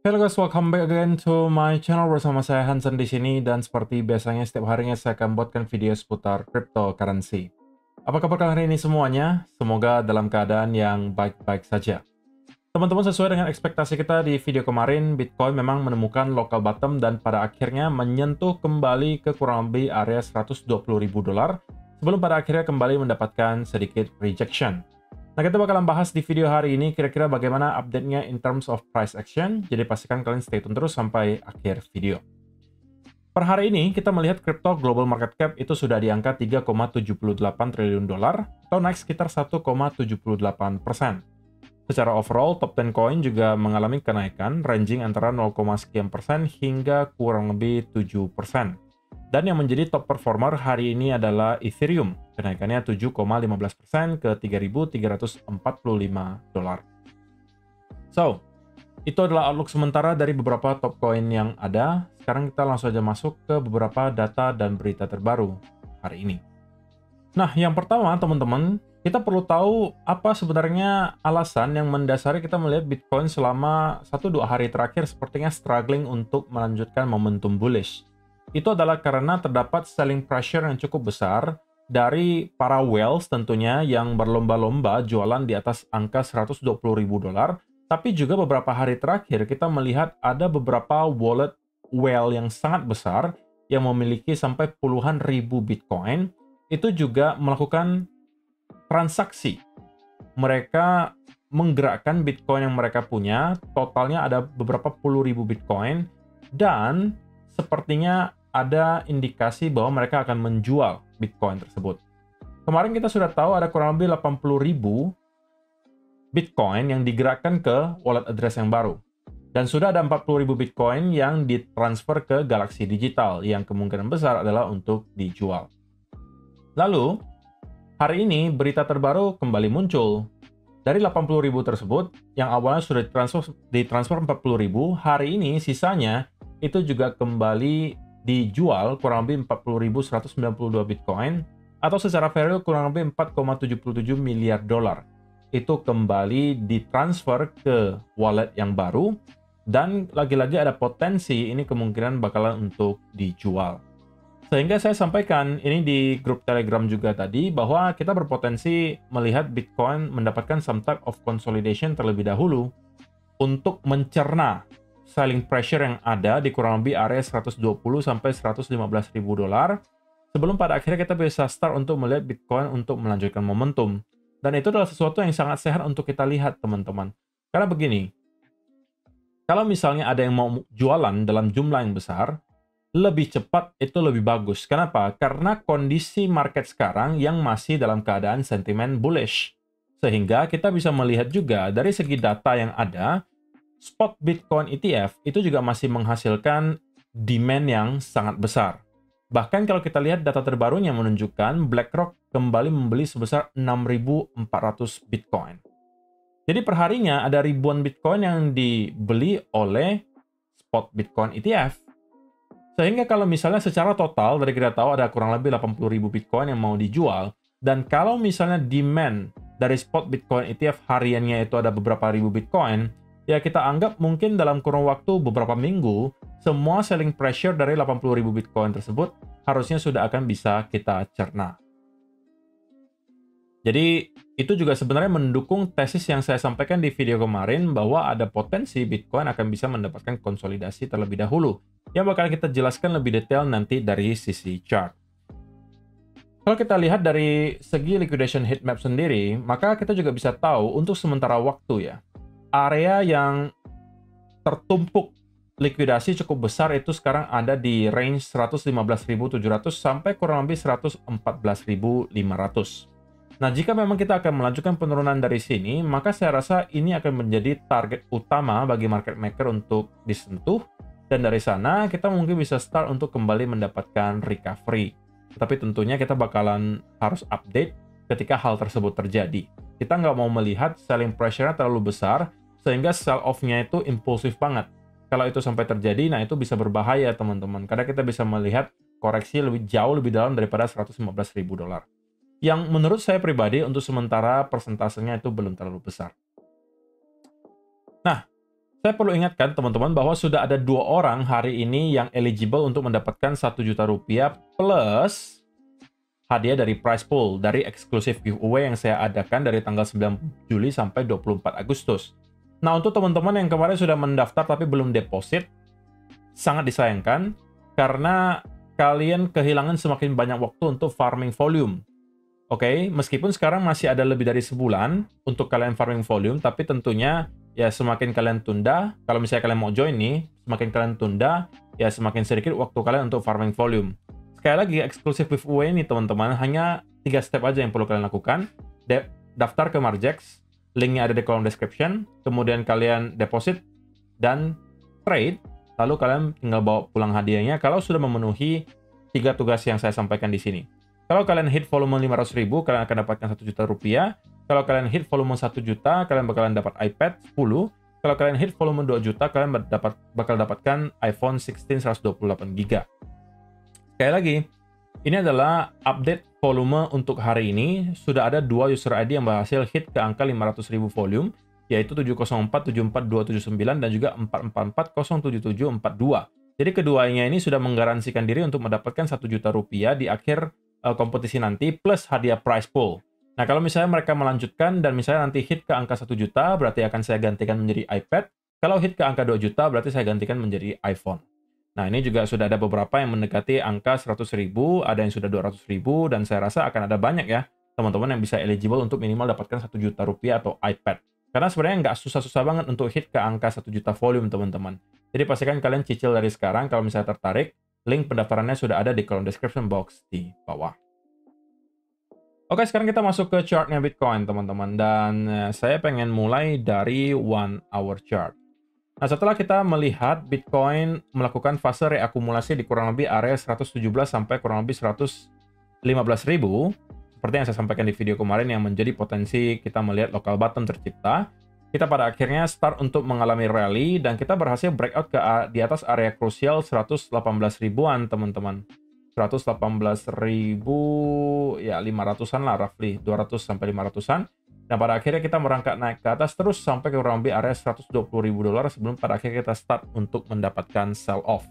Hello guys, welcome back again to my channel bersama saya Hansen di sini dan seperti biasanya setiap harinya saya akan buatkan video seputar cryptocurrency. Apa kabar kalian hari ini semuanya? Semoga dalam keadaan yang baik-baik saja. Teman-teman, sesuai dengan ekspektasi kita di video kemarin, Bitcoin memang menemukan local bottom dan pada akhirnya menyentuh kembali ke kurang lebih area $120.000 sebelum pada akhirnya kembali mendapatkan sedikit rejection. Nah, kita bakalan bahas di video hari ini kira-kira bagaimana update-nya in terms of price action, jadi pastikan kalian stay tune terus sampai akhir video. Per hari ini, kita melihat crypto global market cap itu sudah di angka $3,78 triliun atau naik sekitar 1,78%. Secara overall, top 10 coin juga mengalami kenaikan ranging antara 0, sekian persen hingga kurang lebih 7%. Dan yang menjadi top performer hari ini adalah Ethereum, kenaikannya 7,15% ke $3.345. So, itu adalah outlook sementara dari beberapa top coin yang ada. Sekarang kita langsung saja masuk ke beberapa data dan berita terbaru hari ini. Nah, yang pertama teman-teman, kita perlu tahu apa sebenarnya alasan yang mendasari kita melihat Bitcoin selama 1-2 hari terakhir sepertinya struggling untuk melanjutkan momentum bullish. Itu adalah karena terdapat selling pressure yang cukup besar dari para whales tentunya yang berlomba-lomba jualan di atas angka $120.000, tapi juga beberapa hari terakhir kita melihat ada beberapa wallet whale yang sangat besar yang memiliki sampai puluhan ribu Bitcoin, itu juga melakukan transaksi. Mereka menggerakkan Bitcoin yang mereka punya, totalnya ada beberapa puluh ribu Bitcoin, dan sepertinya ada indikasi bahwa mereka akan menjual Bitcoin tersebut. Kemarin kita sudah tahu ada kurang lebih 80.000 Bitcoin yang digerakkan ke wallet address yang baru. Dan sudah ada 40.000 Bitcoin yang ditransfer ke Galaxy Digital, yang kemungkinan besar adalah untuk dijual. Lalu, hari ini berita terbaru kembali muncul. Dari 80.000 tersebut, yang awalnya sudah ditransfer 40.000, hari ini sisanya itu juga kembali dijual kurang lebih 40.192 Bitcoin atau secara value kurang lebih $4,77 miliar. Itu kembali ditransfer ke wallet yang baru dan lagi-lagi ada potensi ini kemungkinan bakalan untuk dijual. Sehingga saya sampaikan ini di grup Telegram juga tadi bahwa kita berpotensi melihat Bitcoin mendapatkan some type of consolidation terlebih dahulu untuk mencerna selling pressure yang ada di kurang lebih area $120 sampai $115.000 sebelum pada akhirnya kita bisa start untuk melihat Bitcoin untuk melanjutkan momentum. Dan itu adalah sesuatu yang sangat sehat untuk kita lihat, teman-teman. Karena begini, kalau misalnya ada yang mau jualan dalam jumlah yang besar, lebih cepat itu lebih bagus. Kenapa? Karena kondisi market sekarang yang masih dalam keadaan sentimen bullish. Sehingga kita bisa melihat juga dari segi data yang ada, spot Bitcoin ETF itu juga masih menghasilkan demand yang sangat besar. Bahkan kalau kita lihat data terbarunya menunjukkan BlackRock kembali membeli sebesar 6.400 Bitcoin. Jadi perharinya ada ribuan Bitcoin yang dibeli oleh spot Bitcoin ETF. Sehingga kalau misalnya secara total dari kita tahu ada kurang lebih 80.000 Bitcoin yang mau dijual, dan kalau misalnya demand dari spot Bitcoin ETF hariannya itu ada beberapa ribu Bitcoin, ya kita anggap mungkin dalam kurun waktu beberapa minggu, semua selling pressure dari 80.000 Bitcoin tersebut harusnya sudah akan bisa kita cerna. Jadi, itu juga sebenarnya mendukung tesis yang saya sampaikan di video kemarin bahwa ada potensi Bitcoin akan bisa mendapatkan konsolidasi terlebih dahulu. Yang bakal kita jelaskan lebih detail nanti dari sisi chart. Kalau kita lihat dari segi liquidation heatmap sendiri, maka kita juga bisa tahu untuk sementara waktu ya, area yang tertumpuk likuidasi cukup besar itu sekarang ada di range 115.700 sampai kurang lebih 114.500. Nah, jika memang kita akan melanjutkan penurunan dari sini, maka saya rasa ini akan menjadi target utama bagi market maker untuk disentuh, dan dari sana kita mungkin bisa start untuk kembali mendapatkan recovery. Tapi tentunya kita bakalan harus update ketika hal tersebut terjadi. Kita nggak mau melihat selling pressure-nya terlalu besar, sehingga sell off-nya itu impulsif banget. Kalau itu sampai terjadi, nah itu bisa berbahaya teman-teman, karena kita bisa melihat koreksi jauh lebih dalam daripada $115.000. Yang menurut saya pribadi untuk sementara persentasenya itu belum terlalu besar. Nah, Saya perlu ingatkan teman-teman bahwa sudah ada 2 orang hari ini yang eligible untuk mendapatkan 1 juta rupiah plus hadiah dari prize pool, dari eksklusif giveaway yang saya adakan dari tanggal 9 Juli sampai 24 Agustus. Nah, untuk teman-teman yang kemarin sudah mendaftar tapi belum deposit, sangat disayangkan karena kalian kehilangan semakin banyak waktu untuk farming volume. Oke, meskipun sekarang masih ada lebih dari sebulan untuk kalian farming volume, tapi tentunya ya semakin kalian tunda, kalau misalnya kalian mau join nih, semakin kalian tunda, ya semakin sedikit waktu kalian untuk farming volume. Sekali lagi, eksklusif giveaway ini teman-teman, hanya 3 step aja yang perlu kalian lakukan. Daftar ke Margex, linknya ada di kolom description, kemudian kalian deposit dan trade, lalu kalian tinggal bawa pulang hadiahnya kalau sudah memenuhi 3 tugas yang saya sampaikan di sini. Kalau kalian hit volume 500.000, kalian akan dapatkan 1 juta rupiah. Kalau kalian hit volume 1 juta, kalian bakalan dapat iPad 10. Kalau kalian hit volume 2 juta, kalian bakal dapatkan iPhone 16 128GB. Sekali lagi, ini adalah update volume untuk hari ini. Sudah ada 2 user ID yang berhasil hit ke angka 500.000 volume, yaitu 704-74279 dan juga 444-07742. Jadi keduanya ini sudah menggaransikan diri untuk mendapatkan 1 juta rupiah di akhir kompetisi nanti plus hadiah prize pool. Nah, kalau misalnya mereka melanjutkan dan misalnya nanti hit ke angka 1 juta, berarti akan saya gantikan menjadi iPad. Kalau hit ke angka 2 juta, berarti saya gantikan menjadi iPhone. Nah, ini juga sudah ada beberapa yang mendekati angka 100.000, ada yang sudah 200.000, dan saya rasa akan ada banyak ya teman-teman yang bisa eligible untuk minimal dapatkan 1 juta rupiah atau iPad. Karena sebenarnya nggak susah-susah banget untuk hit ke angka 1 juta volume, teman-teman. Jadi pastikan kalian cicil dari sekarang kalau misalnya tertarik. Link pendaftarannya sudah ada di kolom description box di bawah. Oke, sekarang kita masuk ke chartnya Bitcoin, teman-teman. Dan saya pengen mulai dari 1 hour chart. Nah, setelah kita melihat Bitcoin melakukan fase reakumulasi di kurang lebih area 117 sampai kurang lebih 115.000, seperti yang saya sampaikan di video kemarin yang menjadi potensi kita melihat local bottom tercipta, kita pada akhirnya start untuk mengalami rally dan kita berhasil breakout di atas area krusial 118.000-an, teman-teman. 118.000 ya 500-an lah roughly, 200 sampai 500-an. Nah, pada akhirnya kita merangkak naik ke atas terus sampai ke kurang lebih area 120.000 dolar sebelum pada akhirnya kita start untuk mendapatkan sell off.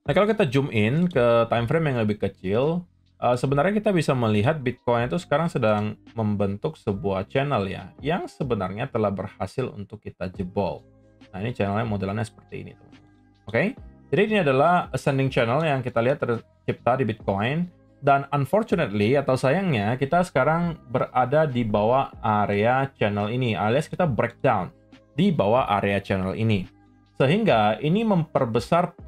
Nah, kalau kita zoom in ke time frame yang lebih kecil, sebenarnya kita bisa melihat Bitcoin itu sekarang sedang membentuk sebuah channel ya, yang sebenarnya telah berhasil untuk kita jebol. Nah, ini channelnya modelannya seperti ini, teman-teman. Oke, jadi ini adalah ascending channel yang kita lihat tercipta di Bitcoin. Dan unfortunately, atau sayangnya, kita sekarang berada di bawah area channel ini, alias kita breakdown di bawah area channel ini. Sehingga ini memperbesar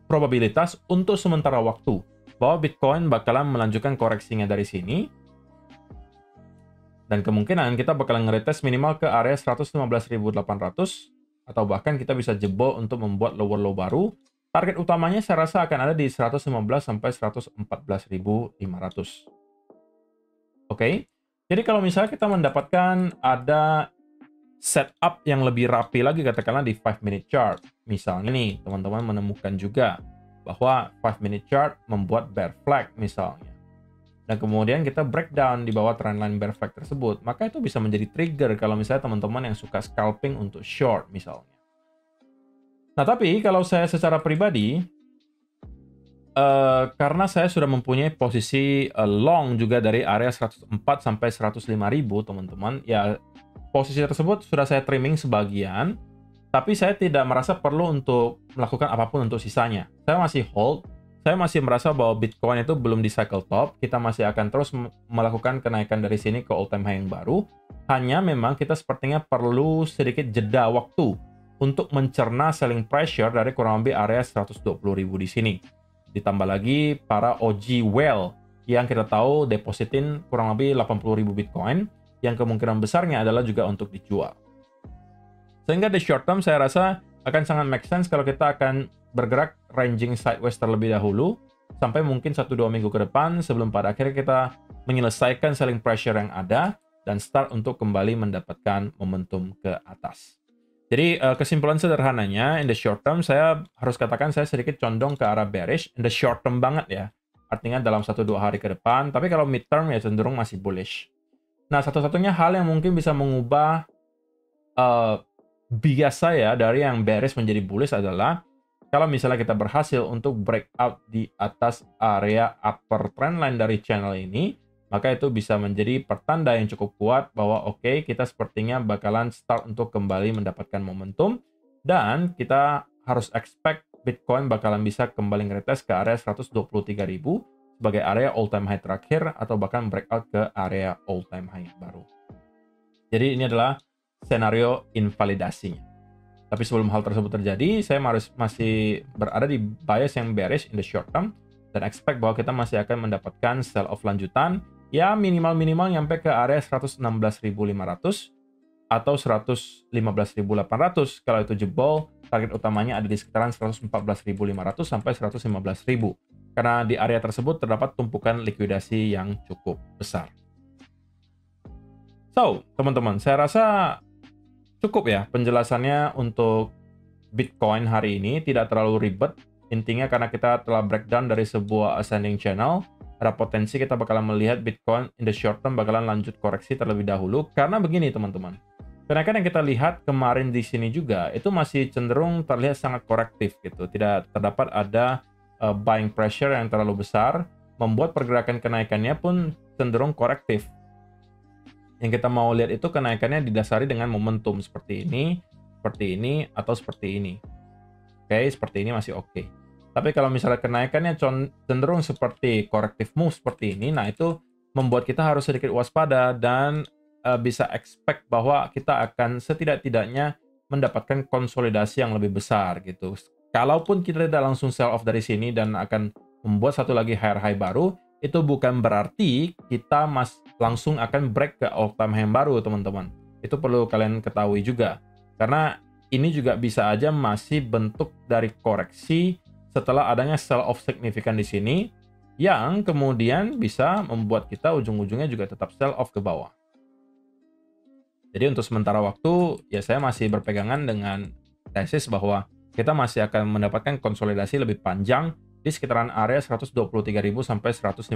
probabilitas untuk sementara waktu bahwa Bitcoin bakalan melanjutkan koreksinya dari sini. Dan kemungkinan kita bakalan ngeretest minimal ke area 115.800 atau bahkan kita bisa jebol untuk membuat lower low baru. Target utamanya saya rasa akan ada di 115 sampai 114.500. Oke. Jadi kalau misalnya kita mendapatkan ada setup yang lebih rapi lagi katakanlah di 5-minute chart. Misalnya nih, teman-teman menemukan juga bahwa 5-minute chart membuat bear flag misalnya. Dan kemudian kita breakdown di bawah trendline bear flag tersebut, maka itu bisa menjadi trigger kalau misalnya teman-teman yang suka scalping untuk short misalnya. Nah, tapi kalau saya secara pribadi, karena saya sudah mempunyai posisi long juga dari area 104 sampai 105.000, teman-teman, ya posisi tersebut sudah saya trimming sebagian, tapi saya tidak merasa perlu untuk melakukan apapun untuk sisanya. Saya masih hold, saya masih merasa bahwa Bitcoin itu belum di cycle top, kita masih akan terus melakukan kenaikan dari sini ke all time high yang baru, hanya memang kita sepertinya perlu sedikit jeda waktu untuk mencerna selling pressure dari kurang lebih area 120.000 di sini. Ditambah lagi para OG whale yang kita tahu depositin kurang lebih 80.000 Bitcoin, yang kemungkinan besarnya adalah juga untuk dijual. Sehingga di short term saya rasa akan sangat make sense kalau kita akan bergerak ranging sideways terlebih dahulu, sampai mungkin 1-2 minggu ke depan sebelum pada akhirnya kita menyelesaikan selling pressure yang ada, dan start untuk kembali mendapatkan momentum ke atas. Jadi kesimpulan sederhananya, in the short term saya harus katakan saya sedikit condong ke arah bearish, in the short term banget ya. Artinya dalam 1-2 hari ke depan, tapi kalau mid term ya cenderung masih bullish. Nah, satu-satunya hal yang mungkin bisa mengubah biasa ya dari yang bearish menjadi bullish adalah kalau misalnya kita berhasil untuk breakout di atas area upper trend line dari channel ini, maka itu bisa menjadi pertanda yang cukup kuat bahwa oke, kita sepertinya bakalan start untuk kembali mendapatkan momentum, dan kita harus expect Bitcoin bakalan bisa kembali nge-retest ke area 123.000 sebagai area all time high terakhir, atau bahkan breakout ke area all time high yang baru. Jadi ini adalah skenario invalidasinya. Tapi sebelum hal tersebut terjadi, saya masih berada di bias yang bearish in the short term, dan expect bahwa kita masih akan mendapatkan sell off lanjutan, ya minimal-minimal nyampe ke area 116.500 atau 115.800. Kalau itu jebol, target utamanya ada di sekitaran 114.500 sampai 115.000. Karena di area tersebut terdapat tumpukan likuidasi yang cukup besar. So, teman-teman, saya rasa cukup ya penjelasannya untuk Bitcoin hari ini, tidak terlalu ribet. Intinya karena kita telah breakdown dari sebuah ascending channel, ada potensi kita bakalan melihat Bitcoin in the short term bakalan lanjut koreksi terlebih dahulu. Karena begini teman-teman, kenaikan yang kita lihat kemarin di sini juga itu masih cenderung terlihat sangat korektif gitu. Tidak terdapat ada buying pressure yang terlalu besar, membuat pergerakan kenaikannya pun cenderung korektif. Yang kita mau lihat itu kenaikannya didasari dengan momentum seperti ini, atau seperti ini. Oke, seperti ini masih oke. Tapi kalau misalnya kenaikannya cenderung seperti corrective move seperti ini, nah itu membuat kita harus sedikit waspada dan bisa expect bahwa kita akan setidak-tidaknya mendapatkan konsolidasi yang lebih besar gitu. Kalaupun kita tidak langsung sell off dari sini dan akan membuat satu lagi higher high baru, itu bukan berarti kita langsung akan break ke all time high baru, teman-teman. Itu perlu kalian ketahui juga. Karena ini juga bisa aja masih bentuk dari koreksi setelah adanya sell off signifikan di sini, yang kemudian bisa membuat kita ujung-ujungnya juga tetap sell off ke bawah. Jadi untuk sementara waktu, ya saya masih berpegangan dengan tesis bahwa kita masih akan mendapatkan konsolidasi lebih panjang di sekitaran area 123.000 sampai 115.000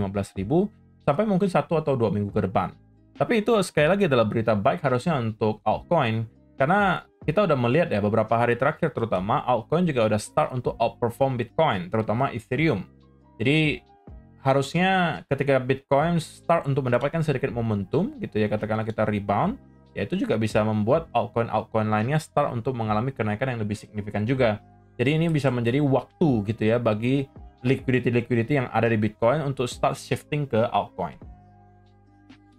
sampai mungkin 1 atau 2 minggu ke depan. Tapi itu sekali lagi adalah berita baik harusnya untuk altcoin, karena kita udah melihat ya beberapa hari terakhir terutama altcoin juga udah start untuk outperform Bitcoin, terutama Ethereum. Jadi harusnya ketika Bitcoin start untuk mendapatkan sedikit momentum gitu ya, katakanlah kita rebound, ya itu juga bisa membuat altcoin lainnya start untuk mengalami kenaikan yang lebih signifikan juga. Jadi ini bisa menjadi waktu gitu ya bagi liquidity yang ada di Bitcoin untuk start shifting ke altcoin.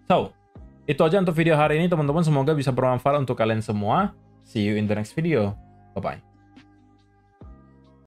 So, itu aja untuk video hari ini teman-teman, semoga bisa bermanfaat untuk kalian semua. See you in the next video. Bye-bye.